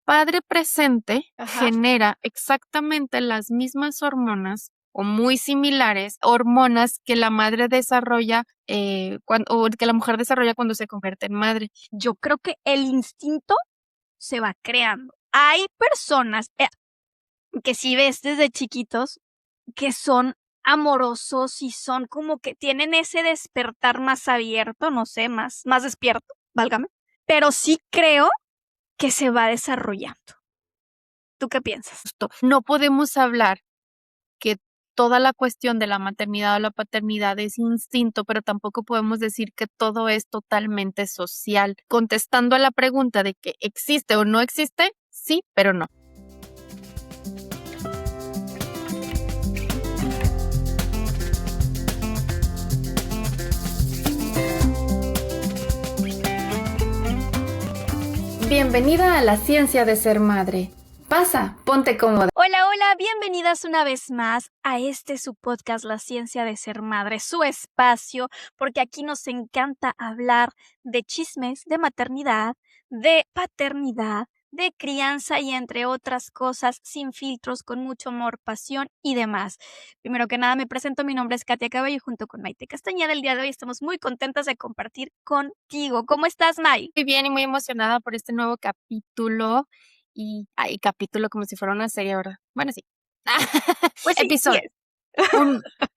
padre presente Ajá. genera exactamente las mismas hormonas o muy similares hormonas que la madre desarrolla o que la mujer desarrolla cuando se convierte en madre. Yo creo que el instinto se va creando. Hay personas que si ves desde chiquitos que son amorosos y son como que tienen ese despertar más abierto, no sé, más despierto, válgame. Pero sí creo que se va desarrollando. ¿Tú qué piensas? No podemos hablar que toda la cuestión de la maternidad o la paternidad es instinto, pero tampoco podemos decir que todo es totalmente social. Contestando a la pregunta de que existe o no existe, sí, pero no. Bienvenida a la ciencia de ser madre. Pasa, ponte cómoda. Hola, hola, bienvenidas una vez más a su podcast La Ciencia de Ser Madre, su espacio, porque aquí nos encanta hablar de chismes, de maternidad, de paternidad, de crianza y entre otras cosas, sin filtros, con mucho amor, pasión y demás. Primero que nada me presento, mi nombre es Katia Cabello y junto con Maite Castañeda el día de hoy estamos muy contentas de compartir contigo. ¿Cómo estás, May? Muy bien y muy emocionada por este nuevo capítulo. Y capítulo como si fuera una serie, ¿verdad? Bueno, sí. Pues sí, Episodio.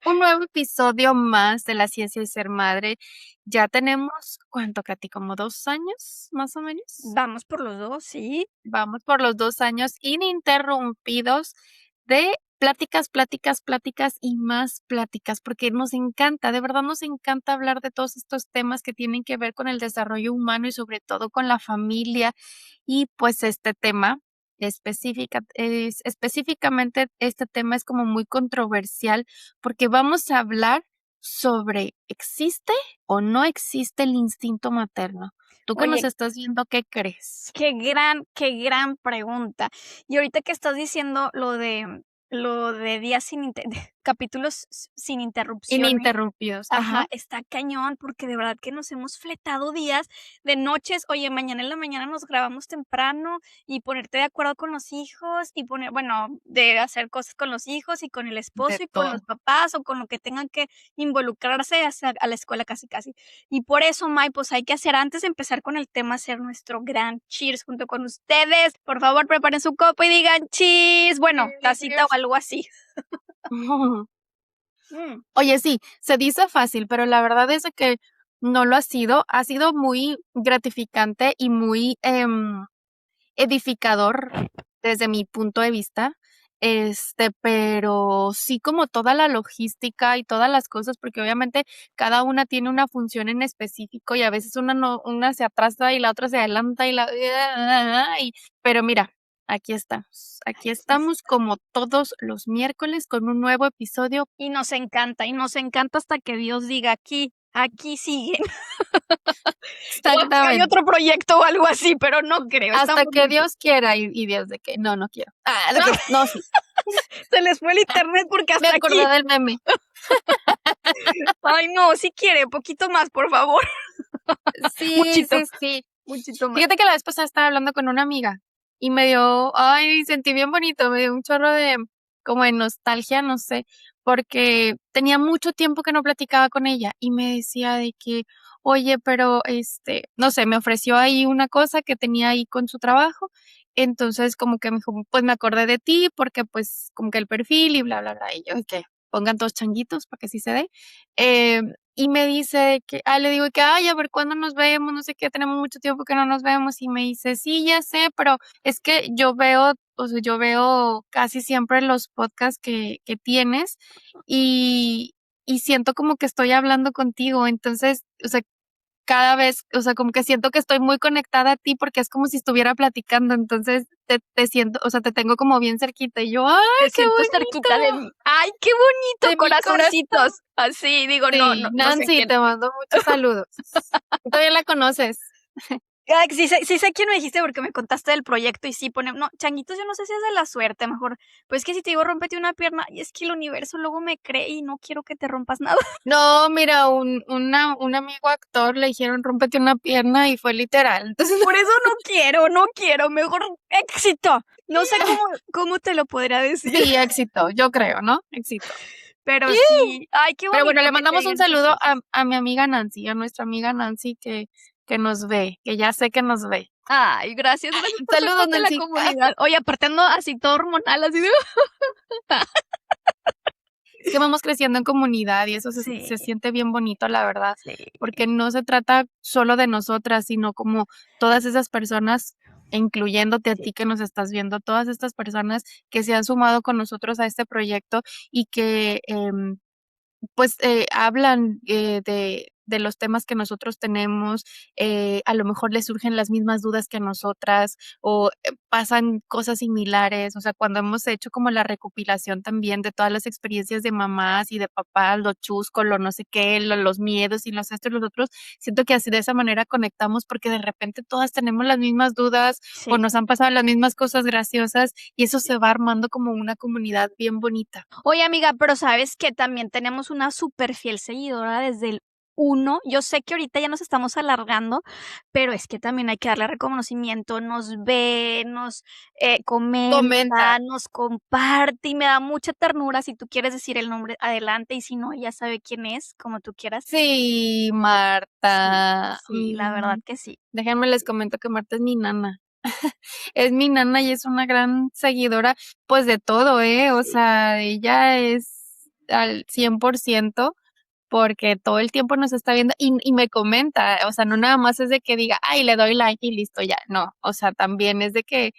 Un nuevo episodio más de La Ciencia de Ser Madre. Ya tenemos, ¿cuánto, Katy? ¿Como 2 años, más o menos? Vamos por los dos, sí. Vamos por los 2 años ininterrumpidos de pláticas, pláticas, pláticas y más pláticas, porque nos encanta, de verdad nos encanta hablar de todos estos temas que tienen que ver con el desarrollo humano y sobre todo con la familia. Y pues este tema específicamente este tema es como muy controversial porque vamos a hablar sobre ¿existe o no existe el instinto materno? Tú que nos Oye, estás viendo, ¿qué crees? qué gran pregunta. Y ahorita que estás diciendo lo de días capítulos sin interrupciones. Ininterrumpidos, Ajá, ajá. está cañón, porque de verdad que nos hemos fletado días de noches. Oye, mañana en la mañana nos grabamos temprano y ponerte de acuerdo con los hijos y de hacer cosas con los hijos y con el esposo De y con todo. los papás o con lo que tengan que involucrarse a la escuela casi casi. Y por eso, May, pues hay que hacer, antes de empezar con el tema, hacer nuestro gran cheers junto con ustedes. Por favor, preparen su copa y digan cheers. Bueno, tacita o algo así. Mm. Oye, sí, se dice fácil, pero la verdad es de que no lo ha sido. Ha sido muy gratificante y muy edificador desde mi punto de vista. Pero sí como toda la logística y todas las cosas, porque obviamente cada una tiene una función en específico y a veces una se atrasa y la otra se adelanta pero mira, aquí estamos. Aquí estamos como todos los miércoles con un nuevo episodio. Y nos encanta hasta que Dios diga aquí siguen. O aquí hay Exactamente. otro proyecto o algo así, pero no creo. Hasta Estamos que Dios quiera y Dios de que no quiero. No, sí. Se les fue el internet porque Me hasta acordé aquí. del meme. Ay, no, si quiere, poquito más, por favor. Sí, Muchito, sí, sí. muchito más. Fíjate que la vez pasada estaba hablando con una amiga y sentí bien bonito, me dio un chorro de como de nostalgia, no sé, porque tenía mucho tiempo que no platicaba con ella y me decía de que, oye, pero no sé, me ofreció ahí una cosa que tenía ahí con su trabajo, entonces como que me dijo, pues me acordé de ti porque pues como que el perfil y bla, bla, bla, y yo, que pongan todos changuitos para que sí se dé. Y me dice que, le digo que, a ver cuándo nos vemos, no sé qué, tenemos mucho tiempo que no nos vemos. Y me dice, sí, ya sé, pero es que yo veo casi siempre los podcasts que tienes y siento como que estoy hablando contigo. Entonces, o sea, cada vez, o sea, como que siento que estoy muy conectada a ti porque es como si estuviera platicando. Entonces, te siento, o sea, te tengo como bien cerquita y yo, ¡ay, Te qué siento cerquita de bonito! mí. Ay, qué bonito, De mi corazón. corazoncitos. Así, digo, no Sí, sé Nancy, quién. te mando muchos saludos. Tú todavía la conoces. Ay, sí sé quién me dijiste porque me contaste del proyecto y sí pone, no, changuitos, yo no sé si es de la suerte, mejor, pues que si te digo rómpete una pierna, y es que el universo luego me cree y no quiero que te rompas nada. No, mira, un amigo actor le dijeron rómpete una pierna y fue literal. Entonces, Por eso no quiero, mejor éxito. No sé cómo te lo podría decir, sí, éxito, yo creo, ¿no? Éxito. pero sí, ay, qué Pero bueno, bonito le que te mandamos un digan esas saludo cosas. a mi amiga Nancy, a nuestra amiga Nancy que nos ve, que ya sé que nos ve. Ay, gracias por ser Saludos, parte de la Nancy. comunidad. Oye, aparte ando así todo hormonal, así de Es que vamos creciendo en comunidad y eso Sí, se siente bien bonito, la verdad, sí, porque no se trata solo de nosotras, sino como todas esas personas, incluyéndote a sí. ti que nos estás viendo, todas estas personas que se han sumado con nosotros a este proyecto y que pues, hablan, de los temas que nosotros tenemos, a lo mejor les surgen las mismas dudas que a nosotras, o, pasan cosas similares. O sea, cuando hemos hecho como la recopilación también de todas las experiencias de mamás y de papás, lo chusco, lo no sé qué, lo los miedos y los esto y los otros, siento que así de esa manera conectamos, porque de repente todas tenemos las mismas dudas, o Sí. nos han pasado las mismas cosas graciosas, y eso se va armando como una comunidad bien bonita. Oye, amiga, pero ¿sabes que también tenemos una súper fiel seguidora desde el uno? Yo sé que ahorita ya nos estamos alargando, pero es que también hay que darle reconocimiento, nos ve, nos, Comenta. comenta, nos comparte y me da mucha ternura. Si tú quieres decir el nombre, adelante, y si no, ella sabe quién es, como tú quieras. Sí, Sí, Marta. sí, la verdad que sí. Déjenme les comento que Marta es mi nana. Es mi nana y es una gran seguidora, pues, de todo, ¿eh? O Sí. sea, ella es al 100% porque todo el tiempo nos está viendo y me comenta, o sea, no nada más es de que diga: "Ay, le doy like y listo, ya", no, o sea, también es de que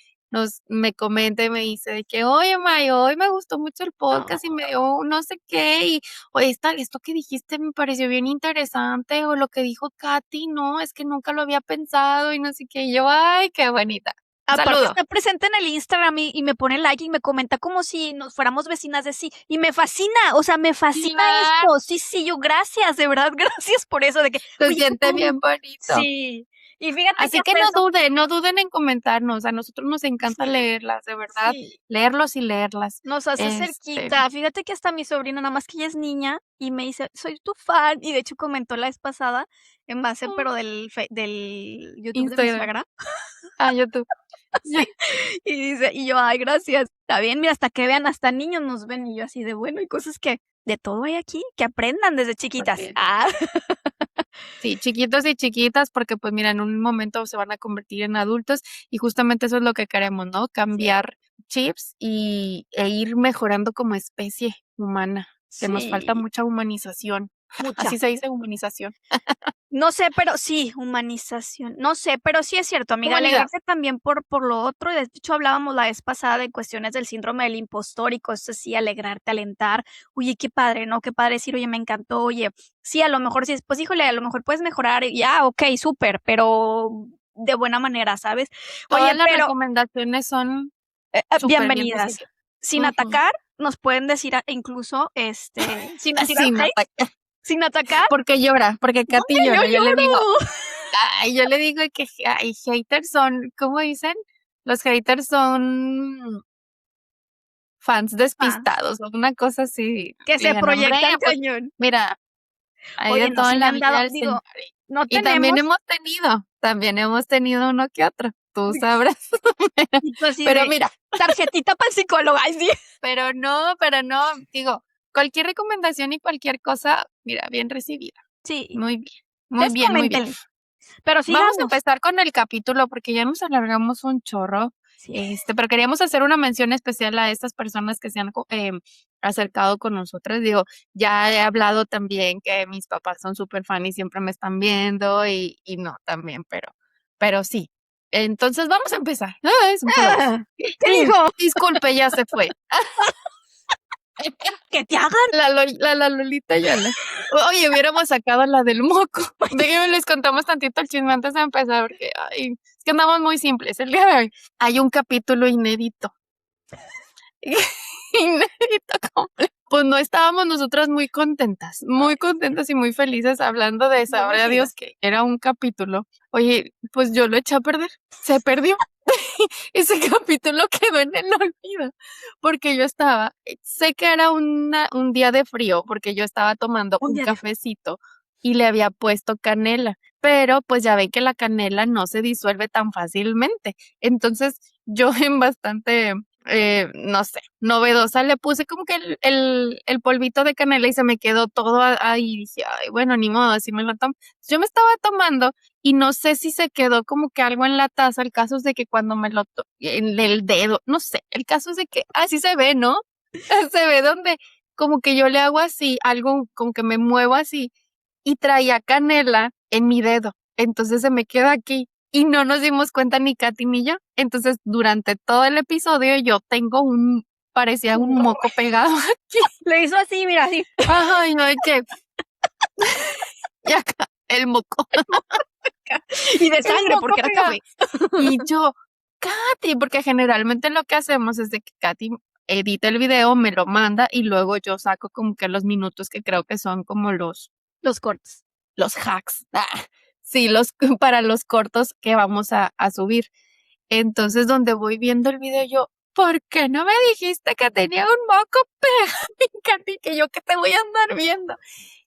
me comenta y me dice de que: "Oye, May, hoy me gustó mucho el podcast y me dio un no sé qué, y oye, esto que dijiste me pareció bien interesante, o lo que dijo Katy, no, es que nunca lo había pensado", y no sé qué, y yo: "Ay, qué bonita". Un Aparte saludo. está presente en el Instagram y me pone like y me comenta como si nos fuéramos vecinas de sí, y me fascina, o sea, me fascina Claro, esto. Sí, sí, yo gracias, de verdad, gracias por eso, de que, se oye, qué siente padre. bien bonito. Sí, y fíjate que Así que hasta eso no duden en comentarnos, a nosotros nos encanta sí, leerlas, de verdad, sí, leerlos y leerlas. nos hace Este, cerquita. Fíjate que hasta mi sobrina, nada más que ella es niña, y me dice: "Soy tu fan", y de hecho comentó la vez pasada en base, mm, pero del YouTube de mi Instagram. suegra. Ah, YouTube. Sí, y dice y yo: "Ay, gracias". Está bien, mira, hasta que vean, hasta niños nos ven, y yo así de, bueno, hay cosas que de todo hay aquí, que aprendan desde chiquitas. Porque Ah, sí, chiquitos y chiquitas, porque, pues, mira, en un momento se van a convertir en adultos, y justamente eso es lo que queremos, ¿no? sí, Cambiar chips e ir mejorando como especie humana, que nos falta sí, mucha humanización. mucha. Así se dice, humanización. No sé, pero sí, humanización. No sé, pero sí es cierto, amiga, Humanidad. alegrarse también por lo otro, y de hecho hablábamos la vez pasada de cuestiones del síndrome del impostor y cosas así, alegrarte, alentar. Oye, qué padre, ¿no? Qué padre decir: "Oye, me encantó, oye, sí, a lo mejor sí, pues, híjole, a lo mejor puedes mejorar", y ya, okey, súper, pero de buena manera, ¿sabes? Oye, Todas las pero recomendaciones son súper bien bienvenidas. recibidas. Sin Ujú. atacar, nos pueden decir incluso, sin tirar Sin hate, ataque. sin atacar. Porque llora, porque Katy ¡Ay, yo llora. lloro! Yo le digo que ay, haters son, ¿cómo dicen? Los haters son fans Fans, despistados, o una cosa así. que Le se digo: "No, hombre, proyectan pues cañón. mira, hay Oye, de no, todo sí en me la han vida dado del digo, Señor". no Y tenemos también hemos tenido uno que otro, tú sabrás. y tú así Pero de mira, tarjetita para el psicólogo, ay, sí. pero no, digo, cualquier recomendación y cualquier cosa, mira, bien recibida. Sí, Muy bien, muy ustedes bien, muy bien. coméntenle, pero Vamos a sigamos. empezar con el capítulo porque ya nos alargamos un chorro, Sí, pero queríamos hacer una mención especial a estas personas que se han acercado con nosotras. Digo, ya he hablado también que mis papás son súper fan y siempre me están viendo y no, también, pero sí. Entonces vamos a empezar. Ay, se me fue la voz. ¿qué dijo? Disculpe, ya se fue. Que te hagan. La Lolita Ayala. Oye, hubiéramos sacado la del moco. Déjenme les contamos tantito el chisme antes de empezar, porque, ay, es que andamos muy simples el día de hoy. Hay un capítulo inédito. Inédito completo. pues no estábamos nosotras muy contentas y muy felices hablando de Yo me sabrá imagino. Dios que era un capítulo. Oye, pues yo lo eché a perder, se perdió. Ese capítulo quedó en el olvido, porque yo estaba, sé que era un día de frío, porque yo estaba tomando Un un día de frío. cafecito y le había puesto canela, pero pues ya ven que la canela no se disuelve tan fácilmente. Entonces yo en bastante, no sé, novedosa le puse como que el polvito de canela y se me quedó todo ahí. Dije, ay, bueno, ni modo, así me lo tomo. Yo me estaba tomando y no sé si se quedó como que algo en la taza. El caso es de que cuando me lo en el dedo, no sé, el caso es de que así se ve, ¿no? Se ve donde como que yo le hago así, algo como que me muevo así y traía canela en mi dedo. Entonces se me queda aquí y no nos dimos cuenta ni Katy ni yo. Entonces durante todo el episodio yo tengo parecía un moco pegado aquí. Le hizo así, mira, así. Ajá, y no hay que, y acá el moco. Y de El sangre, moco porque era pegado. café. Y yo, Katy, porque generalmente lo que hacemos es de que Katy edita el video, me lo manda y luego yo saco como que los minutos que creo que son como Los cortes. los hacks. Sí, para los cortos que vamos a subir. Entonces, donde voy viendo el video, yo, ¿por qué no me dijiste que tenía un moco pegado, Katy? Que yo que te voy a andar viendo.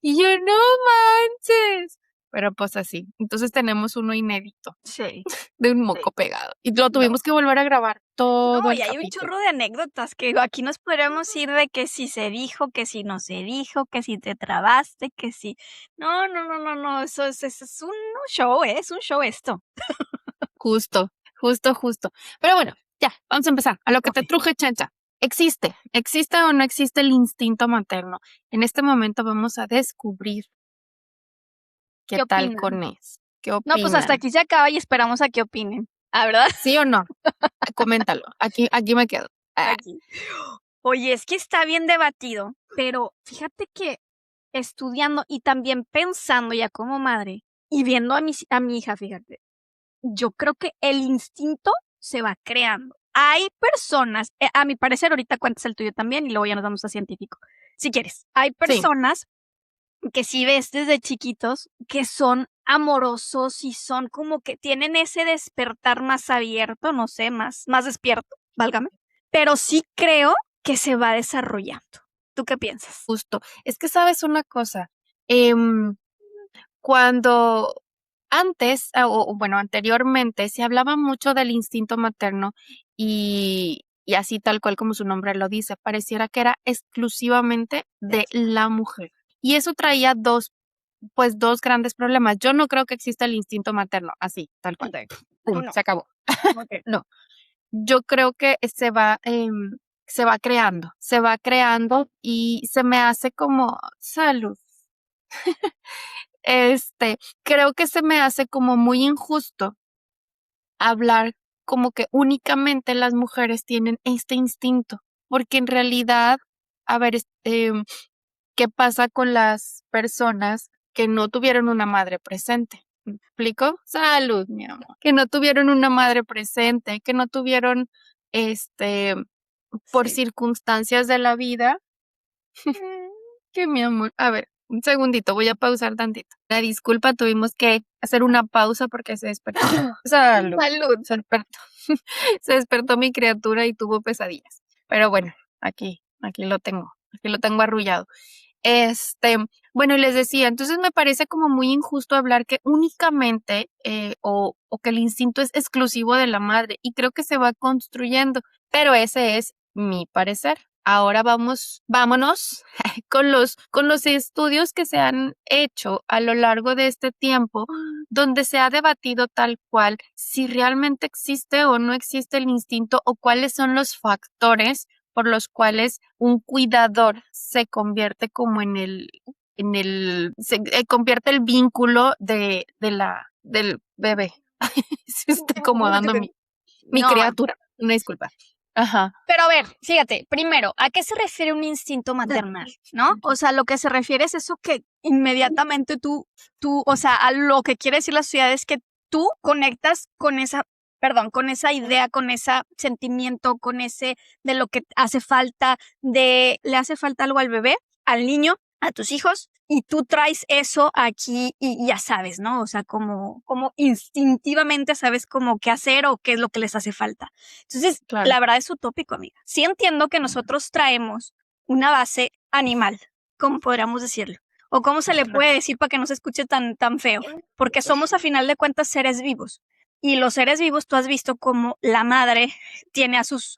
Y yo, no manches. Pero pues así. Entonces tenemos uno inédito Sí. de un Sí. moco pegado. Y lo tuvimos que volver a grabar todo No, el y hay un capítulo. chorro de anécdotas que aquí nos podríamos ir de que si se dijo, que si no se dijo, que si te trabaste, que si. No. Eso es un show, ¿eh? Es un show esto. Justo. Pero bueno, ya, vamos a empezar. A lo que te Ok. truje, chancha. ¿Existe o no existe el instinto materno? En este momento vamos a descubrir qué ¿Qué tal opinan? con eso. ¿Qué No, pues opinan? hasta aquí se acaba y esperamos a que opinen. ¿Ah, verdad? ¿Sí o no? Coméntalo. Aquí me quedo. Aquí. Oye, es que está bien debatido, pero fíjate que estudiando y también pensando ya como madre y viendo a mi hija, fíjate, yo creo que el instinto se va creando. Hay personas, a mi parecer, ahorita cuentas el tuyo también y luego ya nos vamos a científico. Si quieres, hay Sí, personas que si ves desde chiquitos que son amorosos y son como que tienen ese despertar más abierto, no sé, más despierto, válgame. Pero sí creo que se va desarrollando. ¿Tú qué piensas? justo. Es que sabes una cosa. Em, Cuando antes, o bueno, anteriormente, se hablaba mucho del instinto materno y así tal cual como su nombre lo dice, pareciera que era exclusivamente de la mujer. Y eso traía dos grandes problemas. Yo no creo que exista el instinto materno, así, tal cual. Ok. Pum, No. se acabó. Ok. No, yo creo que se va creando y se me hace como salud. Creo que se me hace como muy injusto hablar como que únicamente las mujeres tienen este instinto, porque en realidad, a ver, ¿qué pasa con las personas que no tuvieron una madre presente? ¿Me explico? Salud, mi amor. Que no tuvieron una madre presente, que no tuvieron, este, por Sí. circunstancias de la vida. Que mi amor. A ver, un segundito, voy a pausar tantito. Una disculpa, tuvimos que hacer una pausa porque se despertó. Salud. Salud. Se despertó. Se despertó mi criatura y tuvo pesadillas. Pero bueno, aquí lo tengo. Aquí lo tengo arrullado. Bueno, y les decía, entonces me parece como muy injusto hablar que únicamente o que el instinto es exclusivo de la madre y creo que se va construyendo, pero ese es mi parecer. Ahora vámonos con los estudios que se han hecho a lo largo de este tiempo, donde se ha debatido tal cual si realmente existe o no existe el instinto o cuáles son los factores por los cuales un cuidador se convierte como se convierte el vínculo del bebé. Se está acomodando mi No, criatura. Una disculpa. Ajá. pero a ver, fíjate, primero, ¿a qué se refiere un instinto maternal? ¿No? O sea, lo que se refiere es eso que inmediatamente tú, o sea, a lo que quiere decir la sociedad es que tú conectas con esa perdón, con esa idea, con ese sentimiento, con ese de lo que hace falta, de le hace falta algo al bebé, al niño, a tus hijos, y tú traes eso aquí y ya sabes, ¿no? O sea, como instintivamente sabes como qué hacer o qué es lo que les hace falta. Entonces, Claro. la verdad es utópico, amiga. Sí entiendo que nosotros traemos una base animal, como podríamos decirlo. O cómo se le puede decir para que no se escuche tan feo. Porque somos a final de cuentas seres vivos. Y los seres vivos, tú has visto como la madre tiene a sus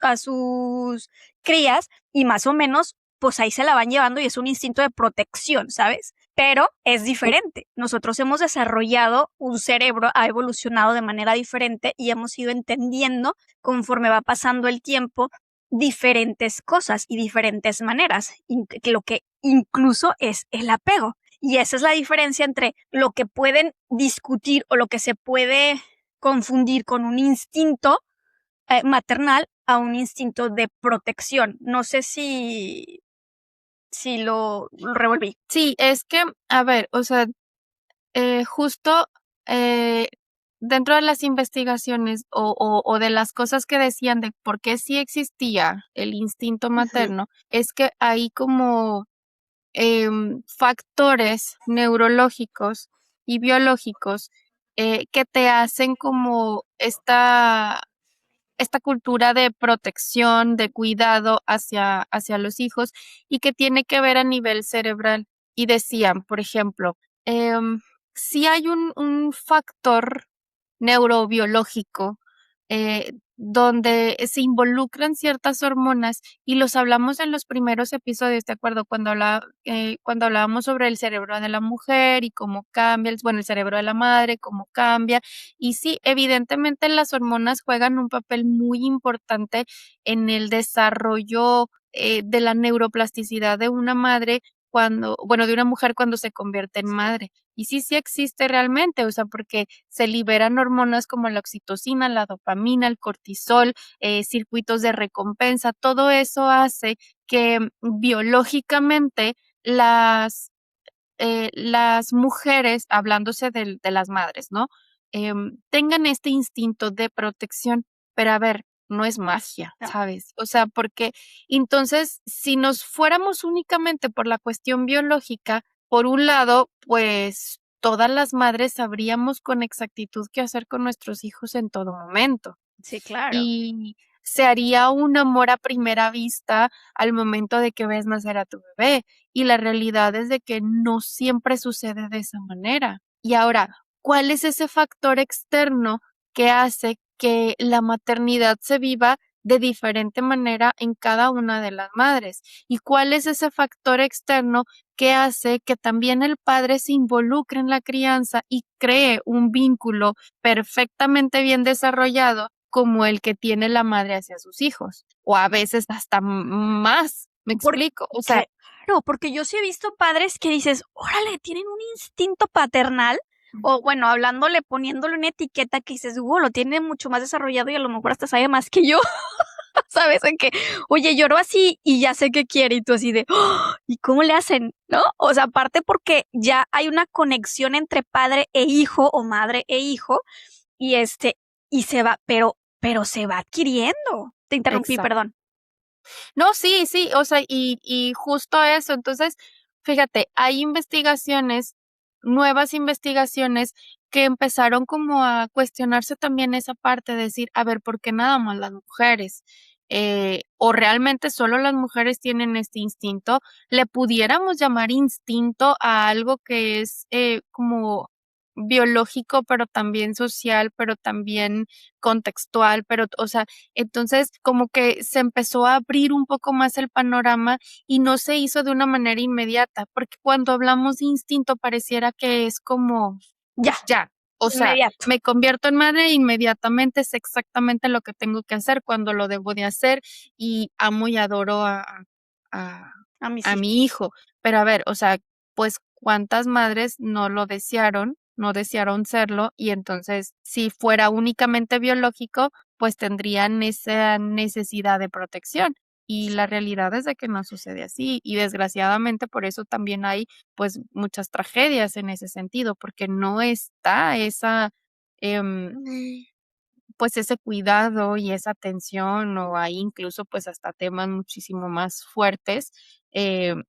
crías y más o menos, pues ahí se la van llevando y es un instinto de protección, ¿sabes? Pero es diferente. Nosotros hemos desarrollado un cerebro, ha evolucionado de manera diferente y hemos ido entendiendo conforme va pasando el tiempo diferentes cosas y diferentes maneras, lo que incluso es el apego. Y esa es la diferencia entre lo que pueden discutir o lo que se puede confundir con un instinto maternal a un instinto de protección. No sé si lo revolví. Sí, es que, a ver, o sea, justo eh, dentro de las investigaciones o de las cosas que decían de por qué sí existía el instinto Ujú. materno, es que hay como factores neurológicos y biológicos que te hacen como esta cultura de protección, de cuidado hacia los hijos y que tiene que ver a nivel cerebral. Y decían, por ejemplo, si hay un factor neurobiológico donde se involucran ciertas hormonas y los hablamos en los primeros episodios, ¿de acuerdo? Cuando hablábamos sobre el cerebro de la mujer y cómo cambia, bueno, el cerebro de la madre, cómo cambia. Y sí, evidentemente las hormonas juegan un papel muy importante en el desarrollo de la neuroplasticidad de una madre bueno, de una mujer cuando se convierte en madre. Y sí, sí existe realmente, o sea, porque se liberan hormonas como la oxitocina, la dopamina, el cortisol, circuitos de recompensa, todo eso hace que biológicamente las mujeres, hablándose de las madres, ¿no? Tengan este instinto de protección, pero a ver, no es magia, No. ¿sabes? O sea, porque entonces, si nos fuéramos únicamente por la cuestión biológica, por un lado, pues todas las madres sabríamos con exactitud qué hacer con nuestros hijos en todo momento Sí, claro. y se haría un amor a primera vista al momento de que ves nacer a tu bebé. Y la realidad es de que no siempre sucede de esa manera. Y ahora, ¿cuál es ese factor externo que hace que la maternidad se viva de diferente manera en cada una de las madres? ¿Y cuál es ese factor externo que hace que también el padre se involucre en la crianza y cree un vínculo perfectamente bien desarrollado como el que tiene la madre hacia sus hijos, o a veces hasta más, me Por explico, o sea, claro, porque yo sí he visto padres que dices, órale, tienen un instinto paternal, o bueno, hablándole, poniéndole una etiqueta que dices, lo tiene mucho más desarrollado y a lo mejor hasta sabe más que yo, ¿sabes? En que, oye, lloró así y ya sé qué quiere, y tú así de, ¿y cómo le hacen? ¿No? O sea, aparte porque ya hay una conexión entre padre e hijo, o madre e hijo, y y se va, pero se va adquiriendo. Te interrumpí, exacto. perdón. No, sí, sí, o sea, y justo eso. Entonces, fíjate, hay investigaciones, nuevas investigaciones que empezaron como a cuestionarse también esa parte, de decir, a ver, ¿por qué nada más las mujeres? O realmente solo las mujeres tienen este instinto. Le pudiéramos llamar instinto a algo que es como biológico, pero también social, pero también contextual, pero, o sea, entonces, como que se empezó a abrir un poco más el panorama y no se hizo de una manera inmediata, porque cuando hablamos de instinto pareciera que es como Ya, ya, o sea, inmediato. me convierto en madre e inmediatamente sé exactamente lo que tengo que hacer, cuando lo debo de hacer y amo y adoro a, A mis a hijos. mi hijo. Pero a ver, o sea, pues cuántas madres no lo desearon, no desearon serlo y entonces si fuera únicamente biológico, pues tendrían esa necesidad de protección. Y la realidad es de que no sucede así y desgraciadamente por eso también hay pues muchas tragedias en ese sentido, porque no está esa em, pues ese cuidado y esa atención, o hay incluso pues hasta temas muchísimo más fuertes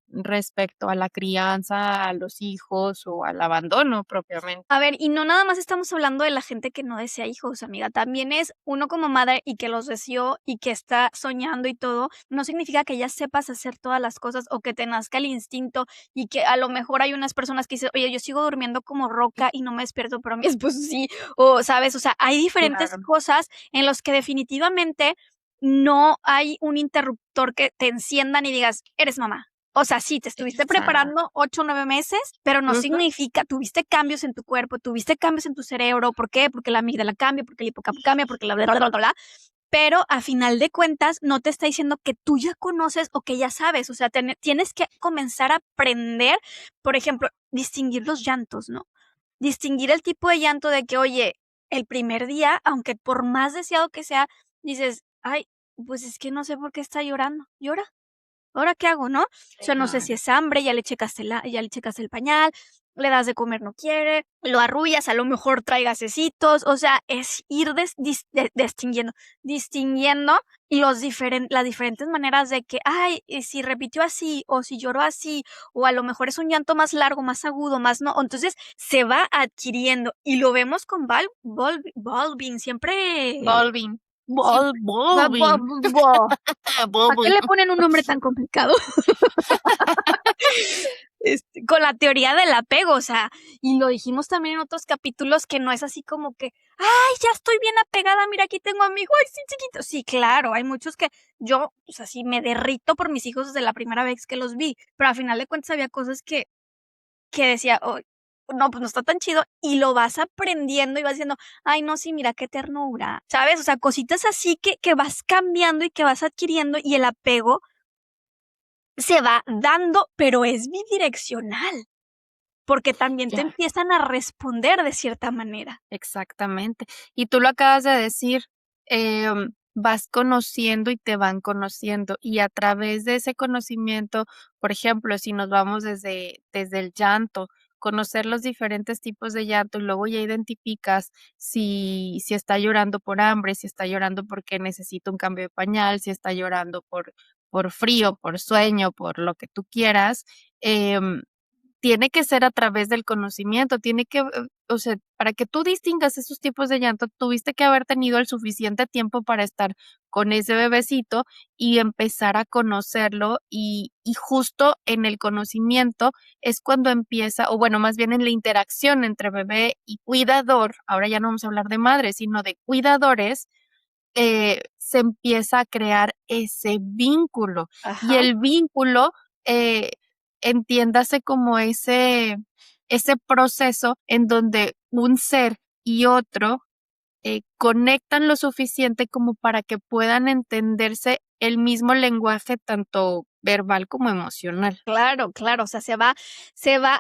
respecto a la crianza, a los hijos o al abandono propiamente. A ver, y no nada más estamos hablando de la gente que no desea hijos, amiga, también es uno como madre y que los deseó y que está soñando y todo, no significa que ya sepas hacer todas las cosas o que te nazca el instinto y que a lo mejor hay unas personas que dicen: "Oye, yo sigo durmiendo como roca y no me despierto, pero mi esposo sí", o, ¿sabes? O sea, hay diferentes Claro. cosas en los que definitivamente no hay un interruptor que te enciendan y digas: "Eres mamá". O sea, sí, te estuviste Exacto. preparando 8 o 9 meses, pero no Ujú. significa tuviste cambios en tu cuerpo, tuviste cambios en tu cerebro, ¿por qué? Porque la amígdala cambia, porque el hipocampo cambia, porque la bla, bla, bla, bla, bla, pero a final de cuentas no te está diciendo que tú ya conoces o que ya sabes, o sea, tienes que comenzar a aprender, por ejemplo, distinguir los llantos, ¿no? Distinguir el tipo de llanto de que, oye, el primer día, aunque por más deseado que sea, dices: "Ay, pues es que no sé por qué está llorando". Llora. ¿Ahora qué hago, no? O sea, no sé si Claro. es hambre, ya le checaste el pañal, le das de comer, no quiere, lo arrullas, a lo mejor trae gasecitos, o sea, es ir distinguiendo las diferentes maneras de que, ay, y si repitió así, o si lloró así, o a lo mejor es un llanto más largo, más agudo, más no. Entonces, se va adquiriendo y lo vemos con Balvin, siempre Volving. siempre ba ba Volving. ba ¿para qué Volving. le ponen un nombre tan complicado? Con la teoría del apego, o sea, y lo dijimos también en otros capítulos que no es así como que: "Ay, ya estoy bien apegada, mira, aquí tengo a mi hijo, ay, sí, chiquito". Sí, claro, hay muchos que yo, o sea, sí me derrito por mis hijos desde la primera vez que los vi, pero al final de cuentas había cosas que decía: "Ay, no, pues no está tan chido", y lo vas aprendiendo y vas diciendo: "Ay, no, sí, mira qué ternura", ¿sabes? O sea, cositas así que vas cambiando y que vas adquiriendo, y el apego se va dando, pero es bidireccional, porque también te Ya. empiezan a responder de cierta manera. Exactamente. Y tú lo acabas de decir, vas conociendo y te van conociendo, y a través de ese conocimiento, por ejemplo, si nos vamos desde el llanto, conocer los diferentes tipos de llanto, y luego ya identificas si está llorando por hambre, si está llorando porque necesita un cambio de pañal, si está llorando por frío, por sueño, por lo que tú quieras, em, tiene que ser a través del conocimiento, tiene que, o sea, para que tú distingas esos tipos de llanto, tuviste que haber tenido el suficiente tiempo para estar con ese bebecito y empezar a conocerlo, y justo en el conocimiento es cuando empieza, o bueno, más bien en la interacción entre bebé y cuidador, ahora ya no vamos a hablar de madres, sino de cuidadores, se empieza a crear ese vínculo. Y Ajá. el vínculo, eh, entiéndase como ese proceso en donde un ser y otro conectan lo suficiente como para que puedan entenderse el mismo lenguaje, tanto verbal como emocional. Claro, claro, o sea, se va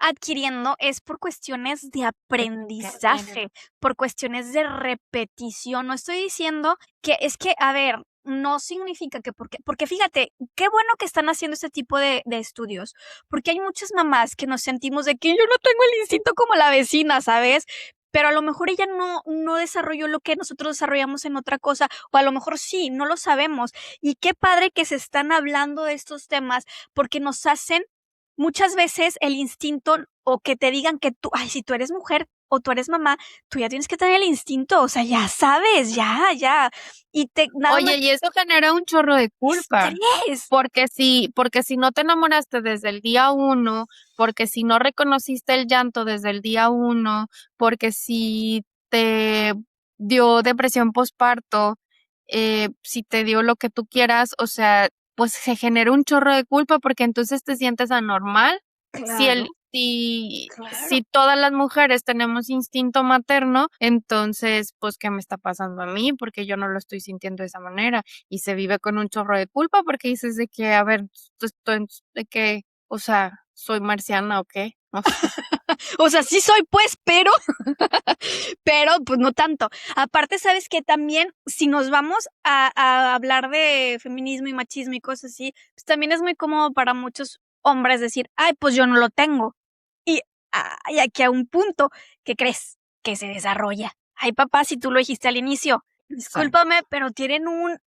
adquiriendo, es por cuestiones de aprendizaje, por cuestiones de repetición. No estoy diciendo que es que, a ver, no significa que porque fíjate, qué bueno que están haciendo este tipo de estudios, porque hay muchas mamás que nos sentimos de que yo no tengo el instinto como la vecina, ¿sabes? Pero a lo mejor ella no desarrolló lo que nosotros desarrollamos en otra cosa, o a lo mejor sí, no lo sabemos. Y qué padre que se están hablando de estos temas porque nos hacen muchas veces el instinto o que te digan que tú, ay, si tú eres mujer o tú eres mamá, tú ya tienes que tener el instinto, o sea, ya sabes, ya. Y te nada más Oye, y eso genera un chorro de culpa. estrés. Porque si no te enamoraste desde el día uno, porque si no reconociste el llanto desde el día uno, porque si te dio depresión posparto, si te dio lo que tú quieras, o sea, pues se genera un chorro de culpa porque entonces te sientes anormal. Si Claro, el si claro. todas las mujeres tenemos instinto materno, entonces, pues, ¿qué me está pasando a mí? Porque yo no lo estoy sintiendo de esa manera y se vive con un chorro de culpa porque dices de que, a ver, de que, o sea, ¿soy marciana o qué? O sea, O sea, sí soy, pues, pero, pues, no tanto. Aparte, ¿sabes que también, si nos vamos a hablar de feminismo y machismo y cosas así, pues, también es muy cómodo para muchos hombres decir: "Ay, pues, yo no lo tengo". Y hay aquí a un punto, ¿qué crees? Que se desarrolla. Ay, papá, si tú lo dijiste al inicio, discúlpame, pero tienen un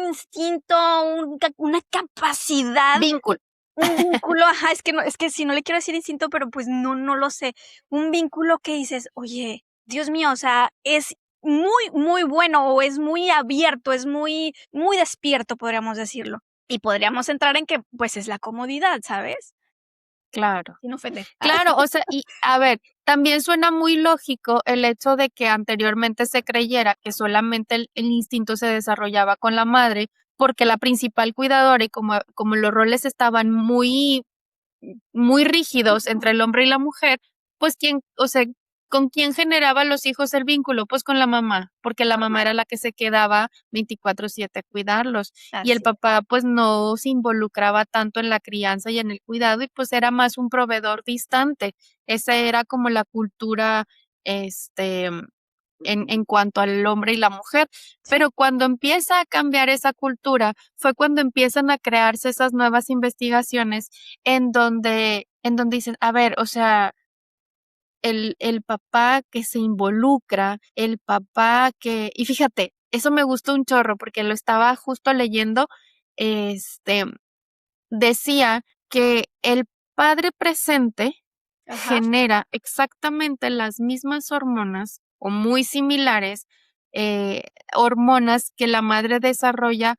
instinto, una capacidad, Vínculo. un vínculo, ajá, es que si no le quiero decir instinto, pero pues no lo sé. Un vínculo que dices, oye, Dios mío, o sea, es muy, muy bueno o es muy abierto, es muy, muy despierto, podríamos decirlo. Y podríamos entrar en que, pues, es la comodidad, ¿sabes? Claro. Sin ofender. Claro, o sea, y a ver, también suena muy lógico el hecho de que anteriormente se creyera que solamente el instinto se desarrollaba con la madre, porque la principal cuidadora y como los roles estaban muy rígidos entre el hombre y la mujer, pues quién, o sea, ¿con quién generaba los hijos el vínculo? Pues con la mamá, porque la mamá Mamá. era la que se quedaba 24/7 a cuidarlos y el Así. papá pues no se involucraba tanto en la crianza y en el cuidado y pues era más un proveedor distante. Esa era como la cultura, este, en cuanto al hombre y la mujer. Sí. Pero cuando empieza a cambiar esa cultura, fue cuando empiezan a crearse esas nuevas investigaciones en donde dicen, a ver, o sea, el papá que se involucra, el papá que, y fíjate, eso me gustó un chorro porque lo estaba justo leyendo, este, decía que el padre presente Ajá. genera exactamente las mismas hormonas o muy similares, eh, hormonas que la madre desarrolla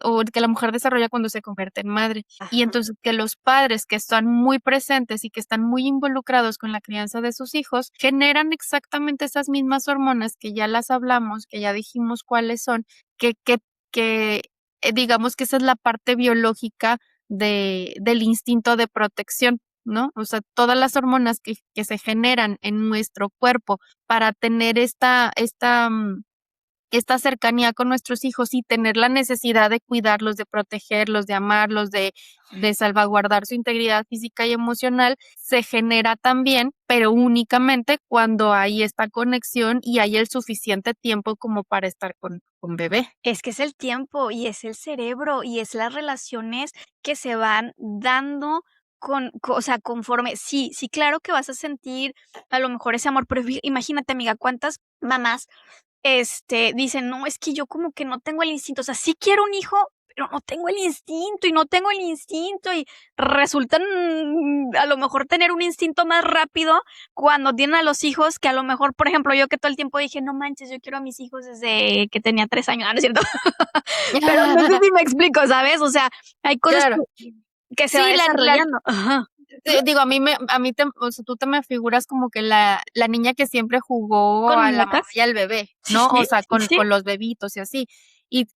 o que la mujer desarrolla cuando se convierte en madre. Y Ajá. entonces que los padres que están muy presentes y que están muy involucrados con la crianza de sus hijos generan exactamente esas mismas hormonas que ya las hablamos, que ya dijimos cuáles son, que digamos que esa es la parte biológica del instinto de protección, ¿no? O sea, todas las hormonas que se generan en nuestro cuerpo para tener esta cercanía con nuestros hijos y tener la necesidad de cuidarlos, de protegerlos, de amarlos, de salvaguardar su integridad física y emocional, se genera también, pero únicamente cuando hay esta conexión y hay el suficiente tiempo como para estar con bebé. Es que es el tiempo y es el cerebro y es las relaciones que se van dando o sea, conforme, sí, sí, claro que vas a sentir a lo mejor ese amor, pero imagínate, amiga, cuántas mamás dicen: "No, es que yo como que no tengo el instinto, o sea, sí quiero un hijo, pero no tengo el instinto, y no tengo el instinto", y resultan, a lo mejor tener un instinto más rápido cuando tienen a los hijos, que a lo mejor, por ejemplo, yo que todo el tiempo dije: "No manches, yo quiero a mis hijos desde que tenía 3 años", no es cierto, pero no sé si me explico, ¿sabes? O sea, hay cosas Claro. que se va Sí, desarrollando. Ajá. digo, a mí o sea, tú te me figuras como que la niña que siempre jugó ¿Con a la mamá muñecas? y al bebé, Sí, ¿no? O sea, sí, con sí. los bebitos y así. Y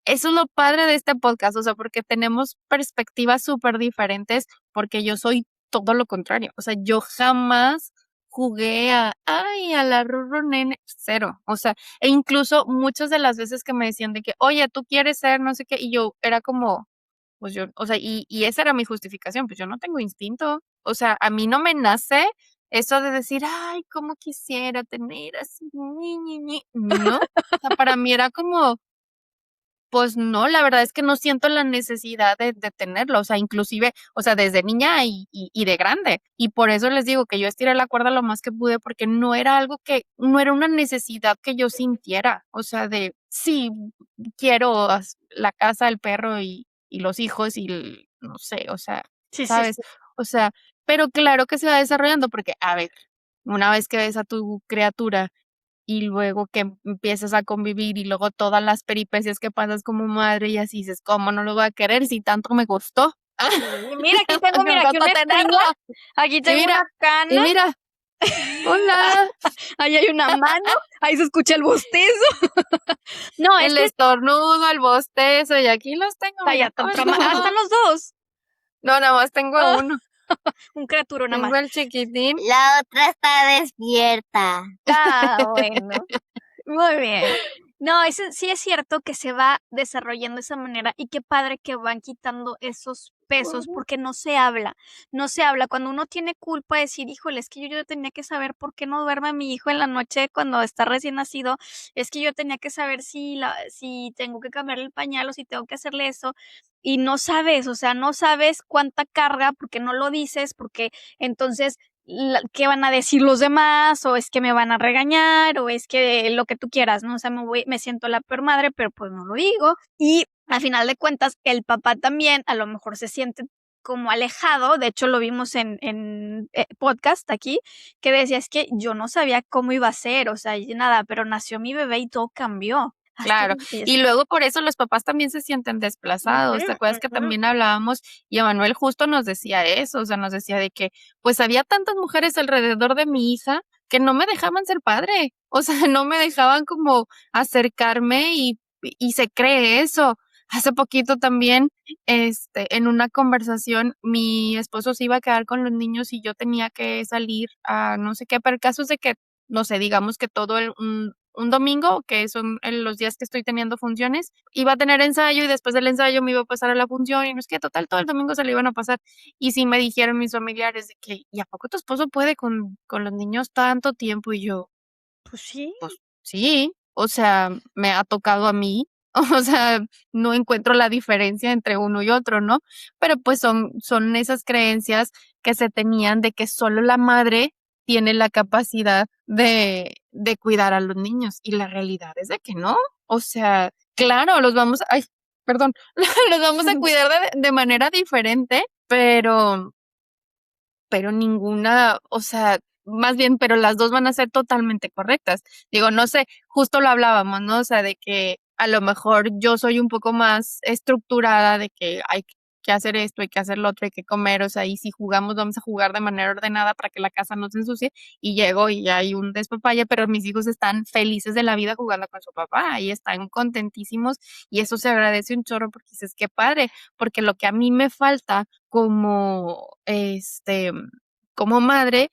eso es lo padre de este podcast, o sea, porque tenemos perspectivas súper diferentes, porque yo soy todo lo contrario. O sea, yo jamás jugué a la Ruru nene, cero. O sea, e incluso muchas de las veces que me decían de que: "Oye, ¿tú quieres ser no sé qué?", y yo era como pues yo, o sea, y esa era mi justificación, pues yo no tengo instinto. O sea, a mí no me nace eso de decir: "Ay, cómo quisiera tener así, ñi, ñi, ñi", no. O sea, para mí era como, pues no, la verdad es que no siento la necesidad de tenerlo, o sea, inclusive, o sea, desde niña y de grande. Y por eso les digo que yo estiré la cuerda lo más que pude, porque no era una necesidad que yo sintiera, o sea, de sí, quiero la casa, el perro y los hijos y no sé, o sea, Sí, sí, ¿sabes? sí. O sea, pero claro que se va desarrollando porque, a ver, una vez que ves a tu criatura y luego que empiezas a convivir y luego todas las peripecias que pasas como madre y así dices: "¿Cómo no lo voy a querer si tanto me costó?". Y mira, aquí tengo, Me mira, aquí costó una tenerlo. espina, aquí Y tengo mira, una cana, y mira, hola, ahí hay una mano, ahí se escucha el bostezo. No, es el que estornudo, el bostezo, y aquí los tengo, allá mira. está otra están Hola. los 2. No, nada más tengo a uno, Un criatura nada tengo más. el chiquitín. La otra está despierta. Ah, bueno. Muy bien. No, eso sí es cierto que se va desarrollando de esa manera y qué padre que van quitando esos pesos porque no se habla. Cuando uno tiene culpa de decir, híjole, es que yo tenía que saber por qué no duerme mi hijo en la noche cuando está recién nacido, es que yo tenía que saber si tengo que cambiarle el pañal o si tengo que hacerle eso y no sabes, o sea, no sabes cuánta carga porque no lo dices, porque entonces qué van a decir los demás, o es que me van a regañar, o es que lo que tú quieras, ¿no? O sea, me siento la peor madre, pero pues no lo digo. Y al final de cuentas, el papá también a lo mejor se siente como alejado. De hecho, lo vimos en podcast aquí, que decía, es que yo no sabía cómo iba a ser, o sea, y nada, pero nació mi bebé y todo cambió. Claro, y luego por eso los papás también se sienten desplazados. ¿Te acuerdas que también hablábamos? Y Emanuel justo nos decía eso, o sea, nos decía de que pues había tantas mujeres alrededor de mi hija que no me dejaban ser padre, o sea, no me dejaban como acercarme y se cree eso. Hace poquito también, en una conversación, mi esposo se iba a quedar con los niños y yo tenía que salir a no sé qué, pero el caso es de que, no sé, digamos que todo un domingo, que son los días que estoy teniendo funciones, iba a tener ensayo y después del ensayo me iba a pasar a la función y no es que total todo el domingo se le iban a pasar. Y sí me dijeron mis familiares de que, ¿y a poco tu esposo puede con los niños tanto tiempo? Y yo, pues sí. pues sí, o sea, me ha tocado a mí, o sea, no encuentro la diferencia entre uno y otro, ¿no? Pero pues son esas creencias que se tenían de que solo la madre tiene la capacidad de cuidar a los niños y la realidad es de que no, o sea, claro, ay, perdón, los vamos a cuidar de manera diferente, pero ninguna, o sea, más bien, pero las dos van a ser totalmente correctas. Digo, no sé, justo lo hablábamos, ¿no? O sea, de que a lo mejor yo soy un poco más estructurada de que hay que hacer esto, hay que hacer lo otro, hay que comer, o sea, y si jugamos, vamos a jugar de manera ordenada para que la casa no se ensucie, y llego y hay un despapalle, pero mis hijos están felices de la vida jugando con su papá, y están contentísimos, y eso se agradece un chorro porque dices, qué padre, porque lo que a mí me falta como, como madre,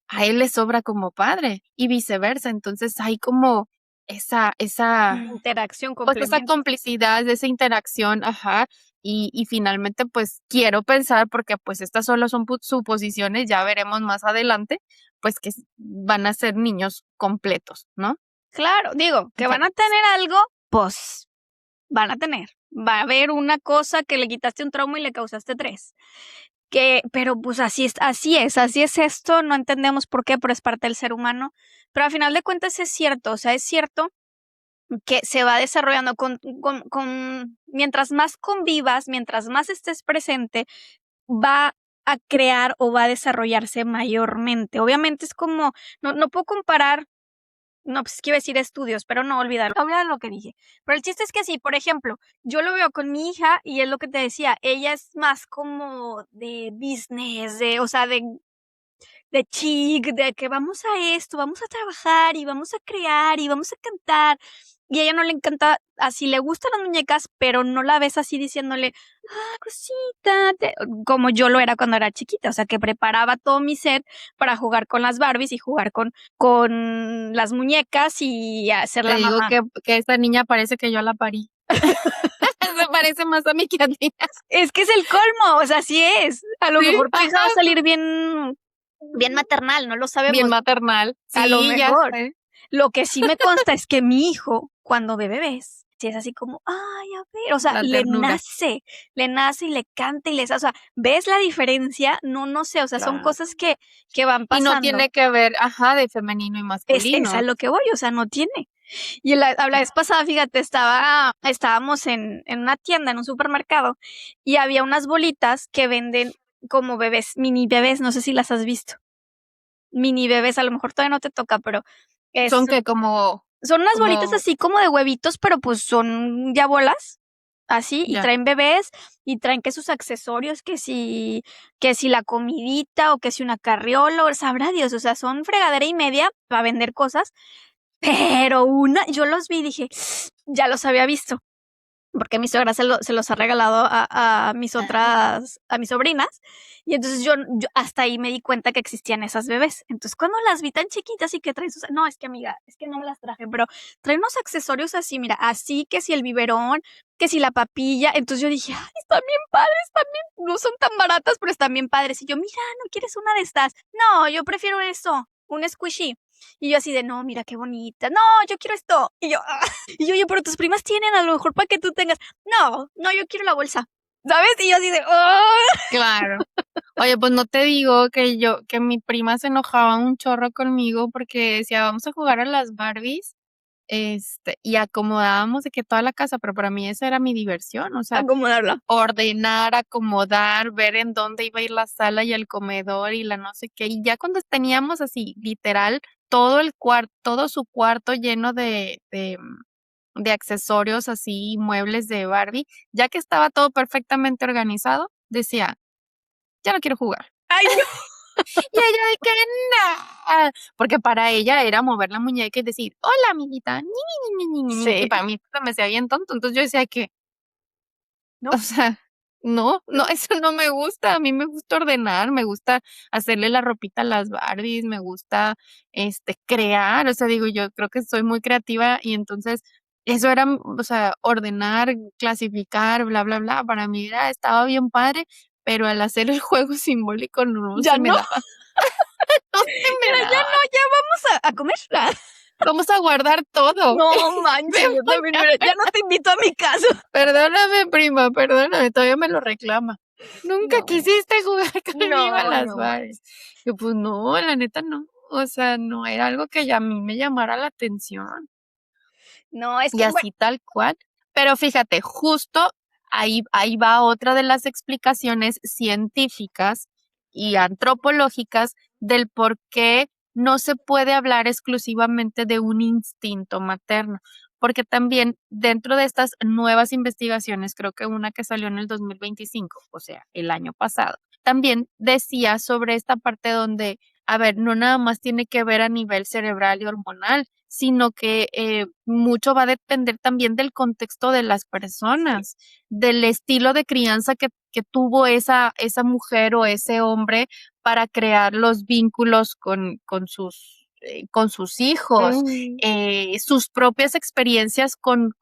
a él le sobra como padre y viceversa. Entonces hay como esa, Interacción, pues esa complemento. complicidad, esa interacción, ajá. Y finalmente, pues quiero pensar, porque pues estas solo son suposiciones, ya veremos más adelante, pues que van a ser niños completos, ¿no? Claro, digo, que van a Felices. tener algo, pues van a tener. Va a haber una cosa que le quitaste un trauma y le causaste 3. Pero pues así es esto, no entendemos por qué, pero es parte del ser humano. Pero al final de cuentas es cierto, o sea, es cierto que se va desarrollando mientras más convivas, mientras más estés presente, va a crear o va a desarrollarse mayormente. Obviamente es como, no puedo comparar. No, pues es que iba a decir estudios, pero no, olvídalo lo que dije. Pero el chiste es que sí, por ejemplo, yo lo veo con mi hija y es lo que te decía, ella es más como de business, o sea, de chic, de que vamos a esto, vamos a trabajar y vamos a crear y vamos a cantar. Y a ella no le encanta, así le gustan las muñecas, pero no la ves así diciéndole, cosita, como yo lo era cuando era chiquita, o sea, que preparaba todo mi set para jugar con las Barbies y jugar con las muñecas y hacer Te la digo mamá. que esta niña parece que yo la parí. Se parece más a mí que a ti. Es que es el colmo, o sea, así es. A lo Sí, mejor tu hija va a ajá. salir bien maternal, no lo Bien sabemos. maternal. A lo Sí, ya mejor. sé. Lo que sí me consta es que mi hijo, cuando ve bebés, sí es así como, ay, a ver, o sea, La ternura. le nace y le canta y o sea, ¿ves la diferencia? No sé, o sea, son Claro. cosas que van Y no pasando. tiene que ver, ajá, de femenino y Es a masculino. lo que voy, o sea, no tiene. Y la vez pasada, fíjate, estábamos en una tienda, en un supermercado, y había unas bolitas que venden como bebés, mini bebés, no sé si las has visto. Mini bebés, a lo mejor todavía no te toca, pero Son que son unas bolitas como, así como de huevitos, pero pues son ya bolas, así, y ya. traen bebés, y traen que sus accesorios, que si la comidita, o que si una carriola, o sabrá Dios, o sea, son fregadera y media para vender cosas, pero yo los vi y dije, ya los había visto, porque mi suegra se los ha regalado a mis sobrinas, y entonces yo hasta ahí me di cuenta que existían esas bebés. Entonces cuando las vi tan chiquitas y que traen no, es que amiga, es que no me las traje, pero traen unos accesorios así, mira, así que si el biberón, que si la papilla, entonces yo dije, ay, están bien padres, también, no son tan baratas, pero están bien padres, y yo, mira, ¿no quieres una de estas? No, yo prefiero eso, un squishy. Y yo así de, no, mira qué bonita, no, yo quiero esto. Y yo, y yo, oye, pero tus primas tienen a lo mejor para que tú tengas. No, yo quiero la bolsa. ¿sabes? Y yo así de, ¡oh! Claro. Oye, pues no te digo que mi prima se enojaba un chorro conmigo porque decía, vamos a jugar a las Barbies, y acomodábamos de que toda la casa, pero para mí esa era mi diversión, o sea, Acomodarla. ordenar, acomodar, ver en dónde iba a ir la sala y el comedor y la no sé qué. Y ya cuando teníamos así, literal, todo su cuarto lleno de accesorios así, muebles de Barbie, ya que estaba todo perfectamente organizado, decía, ya no quiero jugar. Ay, no. Y ella de que no, porque para ella era mover la muñeca y decir, hola amiguita, y Sí. para mí se me hacía bien tonto, entonces yo decía que, ¿No? o sea, no, eso no me gusta, a mí me gusta ordenar, me gusta hacerle la ropita a las Barbies, me gusta, crear, o sea, digo, yo creo que soy muy creativa y entonces eso era, o sea, ordenar, clasificar, bla, bla, bla, para mí estaba bien padre, pero al hacer el juego simbólico no Ya se me no. daba, no se me Pero ya daba. no, ya vamos a comer. Vamos a guardar todo. No manches, yo también, mira, ya no te invito a mi casa. Perdóname, prima, perdóname, todavía me lo reclama. Nunca No. quisiste jugar conmigo a No, las no Barbies. Yo, pues no, la neta no. O sea, no era algo que ya a mí me llamara la atención. No, es Y que, bueno, así tal cual. Pero fíjate, justo ahí va otra de las explicaciones científicas y antropológicas del por qué no se puede hablar exclusivamente de un instinto materno. Porque también dentro de estas nuevas investigaciones, creo que una que salió en el 2025, o sea, el año pasado, también decía sobre esta parte donde, a ver, no nada más tiene que ver a nivel cerebral y hormonal, sino que mucho va a depender también del contexto de las personas, del estilo de crianza que tuvo esa mujer o ese hombre para crear los vínculos con sus hijos, mm, sus propias experiencias con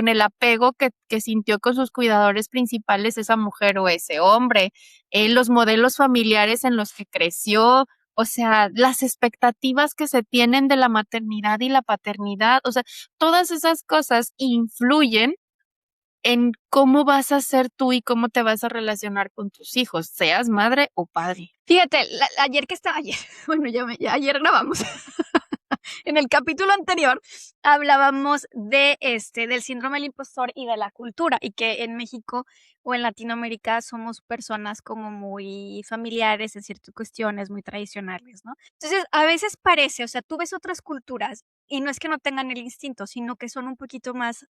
el apego que sintió con sus cuidadores principales esa mujer o ese hombre, los modelos familiares en los que creció, o sea, las expectativas que se tienen de la maternidad y la paternidad, o sea, todas esas cosas influyen en cómo vas a ser tú y cómo te vas a relacionar con tus hijos, seas madre o padre. fíjate, ayer, bueno, ayer grabamos. En el capítulo anterior hablábamos del síndrome del impostor y de la cultura, y que en México o en Latinoamérica somos personas como muy familiares en ciertas cuestiones, muy tradicionales, ¿no? Entonces, a veces parece, o sea, tú ves otras culturas y no es que no tengan el instinto, sino que son un poquito más,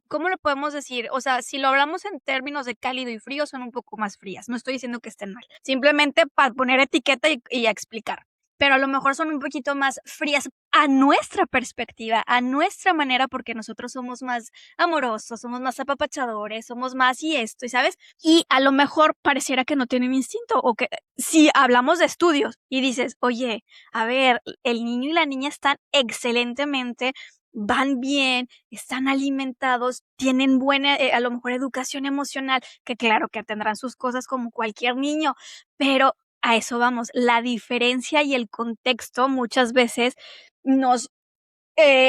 ¿cómo lo podemos decir? O sea, si lo hablamos en términos de cálido y frío, son un poco más frías. No estoy diciendo que estén mal, simplemente para poner etiqueta y a explicar. Pero a lo mejor son un poquito más frías a nuestra perspectiva, a nuestra manera, porque nosotros somos más amorosos, somos más apapachadores, somos más y esto, ¿y sabes? Y a lo mejor pareciera que no tienen instinto, o que si hablamos de estudios y dices, oye, a ver, el niño y la niña están excelentemente, van bien, están alimentados, tienen buena, a lo mejor educación emocional, que claro que tendrán sus cosas como cualquier niño, pero a eso vamos, la diferencia y el contexto muchas veces nos,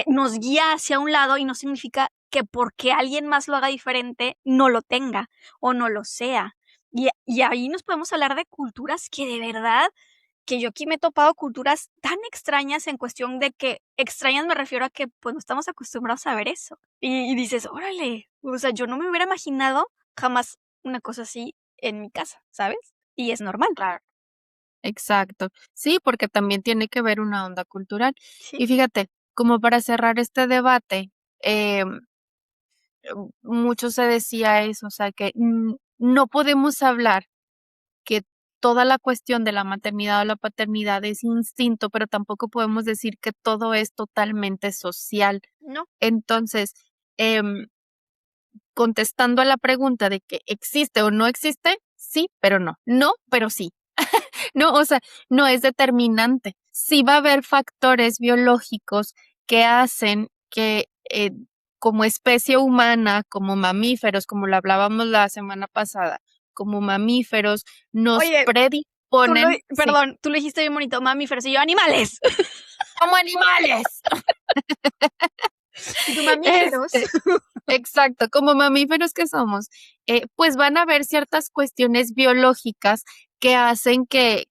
nos guía hacia un lado y no significa que porque alguien más lo haga diferente no lo tenga o no lo sea. Y ahí nos podemos hablar de culturas que de verdad, que yo aquí me he topado culturas tan extrañas en cuestión de que, extrañas me refiero a que pues no estamos acostumbrados a ver eso. Y dices, órale, o sea, yo no me hubiera imaginado jamás una cosa así en mi casa, ¿sabes? Y es normal. Claro. Exacto. Sí, porque también tiene que ver una onda cultural. Sí. Y fíjate, como para cerrar este debate, mucho se decía eso, o sea, que no podemos hablar que toda la cuestión de la maternidad o la paternidad es instinto, pero tampoco podemos decir que todo es totalmente social. No. Entonces, contestando a la pregunta de que existe o no existe, sí, pero no. No, pero sí. No, o sea, no es determinante. Sí va a haber factores biológicos que hacen que como especie humana, como mamíferos, como lo hablábamos la semana pasada, como mamíferos, nos Oye, predisponen, sí, perdón, tú lo dijiste bien bonito, mamíferos, y yo, animales. como animales. Y tu mamíferos. Este, exacto, como mamíferos que somos, pues van a haber ciertas cuestiones biológicas que hacen que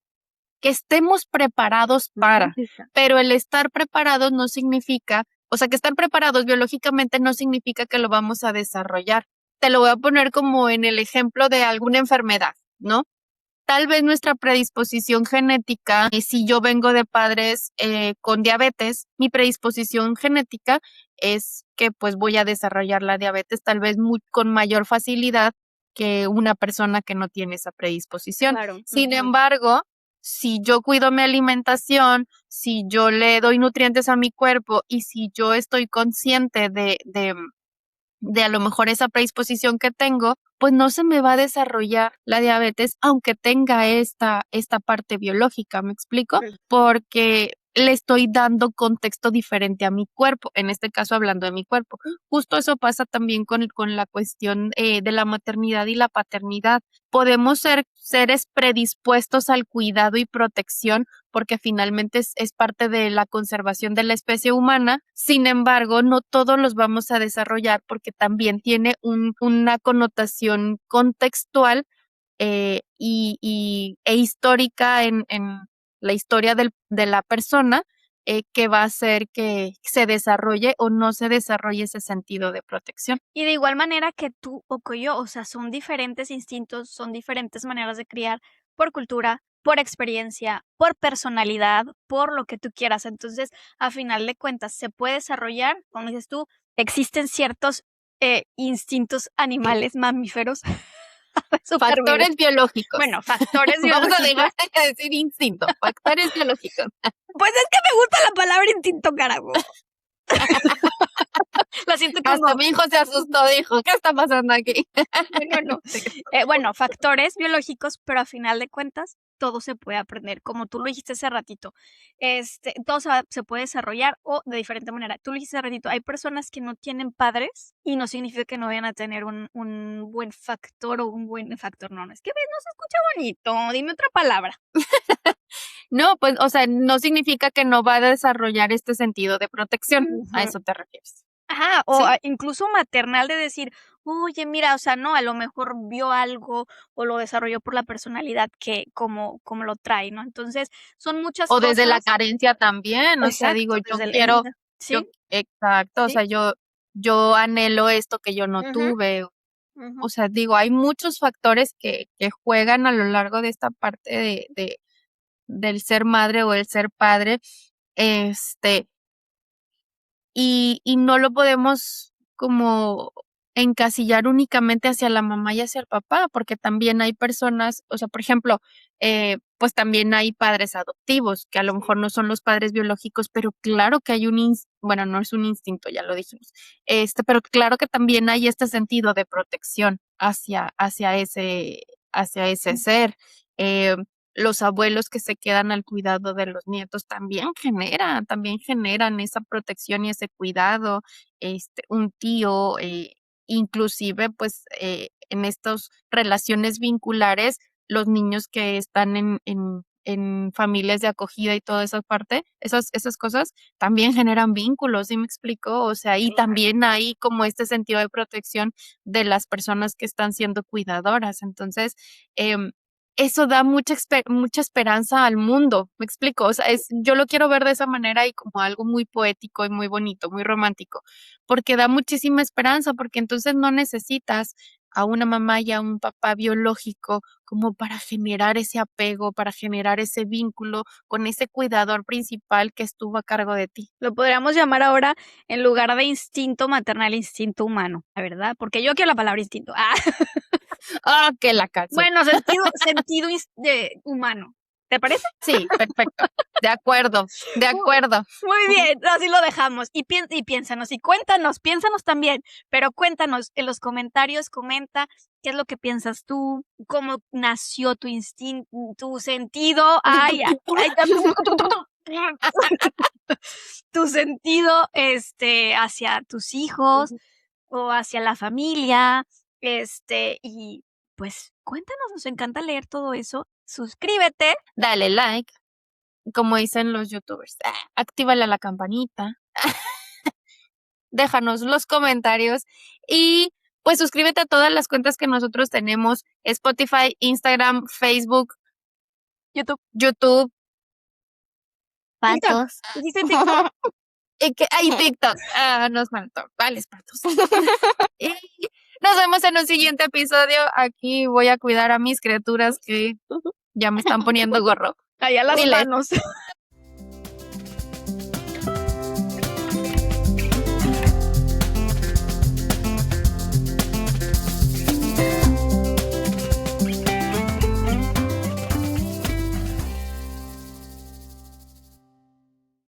estemos preparados para, pero el estar preparados no significa, o sea, que estar preparados biológicamente no significa que lo vamos a desarrollar. Te lo voy a poner como en el ejemplo de alguna enfermedad, ¿no? Tal vez nuestra predisposición genética, si yo vengo de padres con diabetes, mi predisposición genética es que pues voy a desarrollar la diabetes tal vez con mayor facilidad que una persona que no tiene esa predisposición. Claro. Sin embargo, si yo cuido mi alimentación, si yo le doy nutrientes a mi cuerpo y si yo estoy consciente de a lo mejor esa predisposición que tengo, pues no se me va a desarrollar la diabetes aunque tenga esta parte biológica, ¿me explico? Porque le estoy dando contexto diferente a mi cuerpo, en este caso hablando de mi cuerpo. Justo eso pasa también con la cuestión de la maternidad y la paternidad. Podemos ser seres predispuestos al cuidado y protección porque finalmente es parte de la conservación de la especie humana. Sin embargo, no todos los vamos a desarrollar porque también tiene una connotación contextual e histórica en la historia de la persona que va a hacer que se desarrolle o no se desarrolle ese sentido de protección. Y de igual manera que tú o que yo, o sea, son diferentes instintos, son diferentes maneras de criar por cultura, por experiencia, por personalidad, por lo que tú quieras. Entonces, a final de cuentas, se puede desarrollar, como dices tú, existen ciertos instintos animales, mamíferos. Factores biológicos. Bueno, factores Vamos biológicos. a dejar de decir instinto, factores biológicos. Pues es que me gusta la palabra instinto, carajo. Lo siento como... Hasta mi hijo se asustó, dijo, ¿qué está pasando aquí? No. Bueno, factores biológicos, pero a final de cuentas, todo se puede aprender, como tú lo dijiste hace ratito. Todo se puede desarrollar o de diferente manera. Tú lo dijiste hace ratito, hay personas que no tienen padres y no significa que no vayan a tener un buen factor o un buen factor. No, es que no se escucha bonito. Dime otra palabra. No, pues, o sea, no significa que no va a desarrollar este sentido de protección. A eso te refieres. Ajá, o Sí. incluso maternal de decir, oye, mira, o sea, no, a lo mejor vio algo o lo desarrolló por la personalidad que como lo trae, ¿no? Entonces, son muchas O cosas. desde la carencia también, o sea, Exacto, digo, yo desde la quiero, herida. Sí, exacto, o sí. sea, yo anhelo esto que yo no tuve. O sea, digo, hay muchos factores que juegan a lo largo de esta parte del ser madre o el ser padre, este, y no lo podemos como encasillar únicamente hacia la mamá y hacia el papá, porque también hay personas, o sea, por ejemplo, pues también hay padres adoptivos, que a lo mejor no son los padres biológicos, pero claro que hay bueno, no es un instinto, ya lo dijimos, pero claro que también hay este sentido de protección hacia ese ser. Eh, los abuelos que se quedan al cuidado de los nietos también generan esa protección y ese cuidado, un tío, inclusive pues en estas relaciones vinculares, los niños que están en familias de acogida y toda esa parte, esas cosas también generan vínculos, ¿sí me explico? O sea, y también hay como este sentido de protección de las personas que están siendo cuidadoras. Entonces, eso da mucha esperanza al mundo, ¿me explico? O sea, yo lo quiero ver de esa manera y como algo muy poético y muy bonito, muy romántico, porque da muchísima esperanza, porque entonces no necesitas a una mamá y a un papá biológico como para generar ese apego, para generar ese vínculo con ese cuidador principal que estuvo a cargo de ti. Lo podríamos llamar ahora, en lugar de instinto maternal, instinto humano, la verdad, porque yo quiero la palabra instinto. Que la canción. Bueno, sentido humano. ¿Te parece? Sí, perfecto. De acuerdo. Muy bien, así lo dejamos. Y piénsanos, y piénsanos también, pero cuéntanos en los comentarios, comenta qué es lo que piensas tú, cómo nació tu instinto, tu sentido, tu sentido, hacia tus hijos o hacia la familia, y pues cuéntanos, nos encanta leer todo eso. Suscríbete. Dale like, como dicen los youtubers. Actívale la campanita. déjanos los comentarios y pues suscríbete a todas las cuentas que nosotros tenemos, Spotify, Instagram, Facebook, YouTube. Patos. ¿Dijiste TikTok? Hay TikTok. Nos faltó. Vale, patos. Y nos vemos en un siguiente episodio. Aquí voy a cuidar a mis criaturas que ya me están poniendo gorro. Allá las Diles. manos.